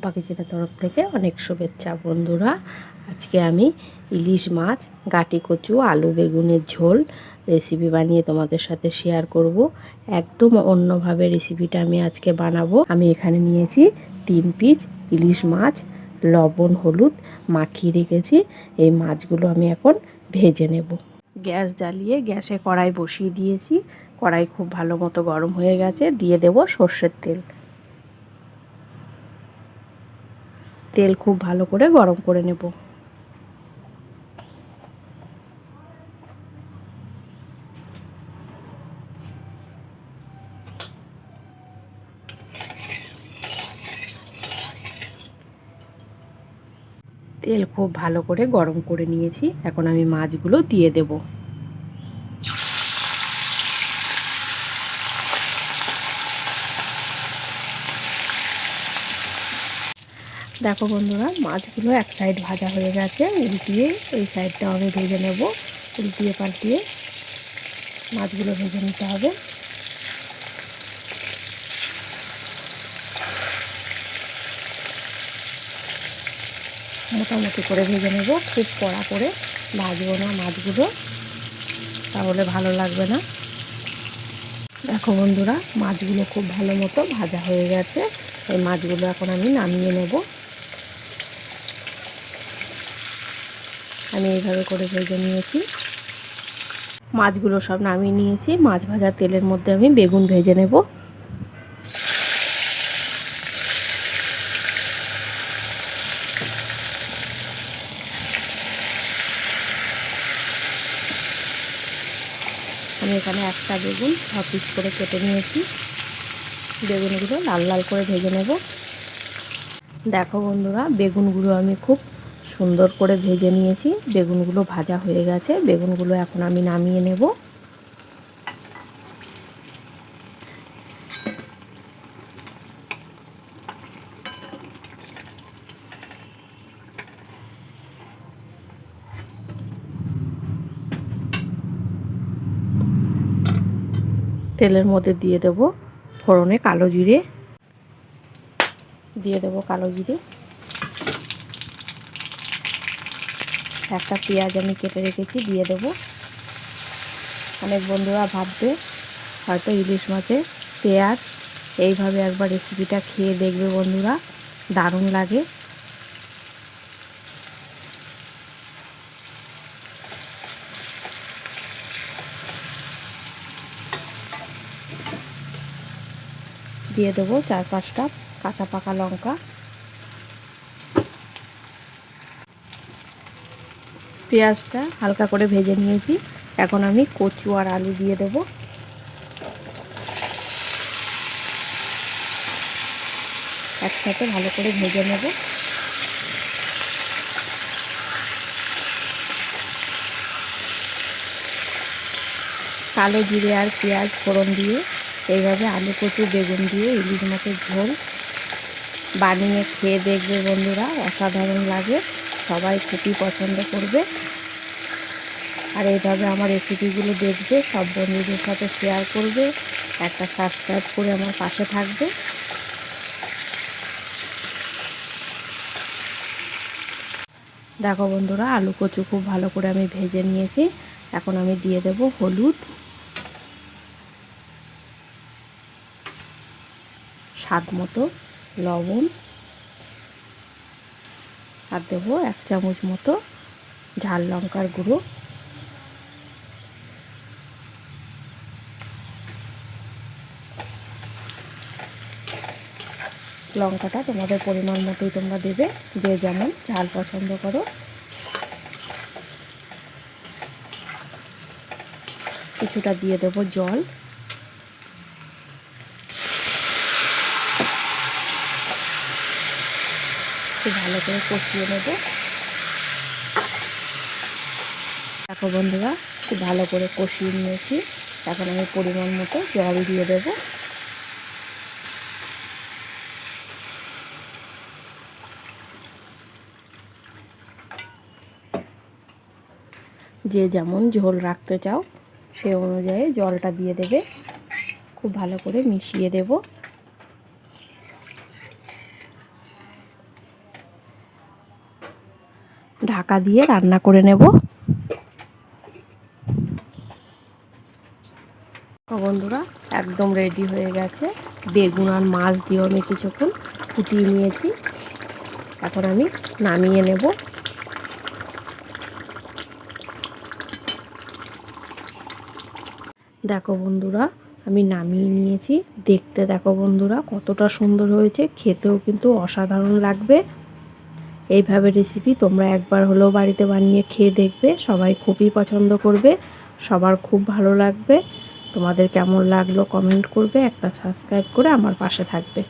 চম্পা কিচেনের তরফ থেকে অনেক শুভেচ্ছা। বন্ধুরা, আজকে আমি ইলিশ মাছ, গাটি কচু, আলু বেগুনের ঝোল রেসিপি বানিয়ে তোমাদের সাথে শেয়ার করব। একদম অন্যভাবে রেসিপিটা আমি আজকে বানাবো। আমি এখানে নিয়েছি 3 পিস ইলিশ মাছ, লবণ হলুদ মাখিয়ে রেখেছি। এই মাছগুলো আমি এখন ভেজে নেব। গ্যাস জ্বালিয়ে গ্যাসে কড়াই বসিয়ে দিয়েছি। কড়াই খুব ভালো মতো গরম হয়ে গেছে। দিয়ে দেব সর্ষের তেল। তেল খুব ভালো করে গরম করে নেব। তেল খুব ভালো করে গরম করে নিয়েছি। এখন আমি মাছগুলো দিয়ে দেব। দেখো বন্ধুরা, মাছগুলো এক সাইড ভাজা হয়ে গেছে। উল্টিয়ে এই সাইডটাও আমি ভেজে নেব। উল্টিয়ে পাল্টিয়ে মাছগুলো ভেজে নিতে হবে। মোটামুটি করে ভেজে নেব, খুব কড়া করে ভাজবো না মাছগুলো, তাহলে ভালো লাগবে না। দেখো বন্ধুরা, মাছগুলো খুব ভালো মতো ভাজা হয়ে গেছে। এই মাছগুলো এখন আমি নামিয়ে নেব। আমি এইভাবে করে ভেজে নিয়েছি। মাছগুলো সব নামিয়ে নিয়েছি। মাছ ভাজার তেলের মধ্যে আমি বেগুন ভেজে নেব। আমি এখানে একটা বেগুন 6 পিস করে কেটে নিয়েছি। বেগুনগুলো লাল লাল করে ভেজে নেব। দেখো বন্ধুরা, বেগুনগুলো আমি খুব সুন্দর করে ভেজে নিয়েছি। বেগুনগুলো ভাজা হয়ে গেছে। বেগুনগুলো এখন আমি নামিয়ে নেব। তেলের মধ্যে দিয়ে দেব ফোড়নে কালো জিরে, দিয়ে দেব কালো জিরে। একটা পেঁয়াজ আমি কেটে রেখেছি, দিয়ে দেব। অনেক বন্ধুরা ভাববে হয়তো ইলিশ মাছে পেঁয়াজ, এইভাবে একবার রেসিপিটা খেয়ে দেখবে বন্ধুরা, দারুণ লাগে। দিয়ে দেবো 4-5টা কাঁচা পাকা লঙ্কা। পেঁয়াজটা হালকা করে ভেজে নিয়েছি। এখন আমি কচু আর আলু দিয়ে দেব। একসাথে ভালো করে ভেজে নেব। কালো জিরে আর পেঁয়াজ ফোড়ন দিয়ে এইভাবে আলু কচু বেগুন দিয়ে ইলিশ মাছের ঝোল বানিয়ে খেয়ে দেখবে বন্ধুরা, অসাধারণ লাগে। সবাই খুবই পছন্দ করবে। আর এইভাবে আমার রেসিপিগুলো দেখবে, সব বন্ধুদের সাথে শেয়ার করবে, একটা সাবস্ক্রাইব করে আমার পাশে থাকবে। দেখো বন্ধুরা, আলু কচু খুব ভালো করে আমি ভেজে নিয়েছি। এখন আমি দিয়ে দেব হলুদ, স্বাদ মতো লবণ, আর দেবো 1 চামচ মতো ঝাল লঙ্কার গুঁড়ো। লঙ্কাটা তোমাদের পরিমাণ মতোই তোমরা দেবে, যে যেমন ঝাল পছন্দ করো। কিছুটা দিয়ে দেবো জল। খুব ভালো করে কষিয়ে নেব। দেখো বন্ধুরা, খুব ভালো করে কষিয়ে নিয়েছি। এখন আমি পরিমাণ মতো জল দিয়ে দেব। যে যেমন ঝোল রাখতে চাও সে অনুযায়ী জলটা দিয়ে দেবে। খুব ভালো করে মিশিয়ে দেব। ঢাকা দিয়ে রান্না করে নেব। বন্ধুরা একদম রেডি হয়ে গেছে। বেগুন আর মাছ দিয়েও আমি কিছুক্ষণ ফুটিয়ে নিয়েছি। এখন আমি নামিয়ে নেব। দেখো বন্ধুরা আমি নামিয়ে নিয়েছি। দেখতে দেখো বন্ধুরা কতটা সুন্দর হয়েছে, খেতেও কিন্তু অসাধারণ লাগবে। এইভাবে রেসিপি তোমরা একবার হলেও বাড়িতে বানিয়ে খেয়ে দেখবে, সবাই খুবই পছন্দ করবে, সবার খুব ভালো লাগবে। তোমাদের কেমন লাগলো কমেন্ট করবে, একটা সাবস্ক্রাইব করে আমার পাশে থাকবে।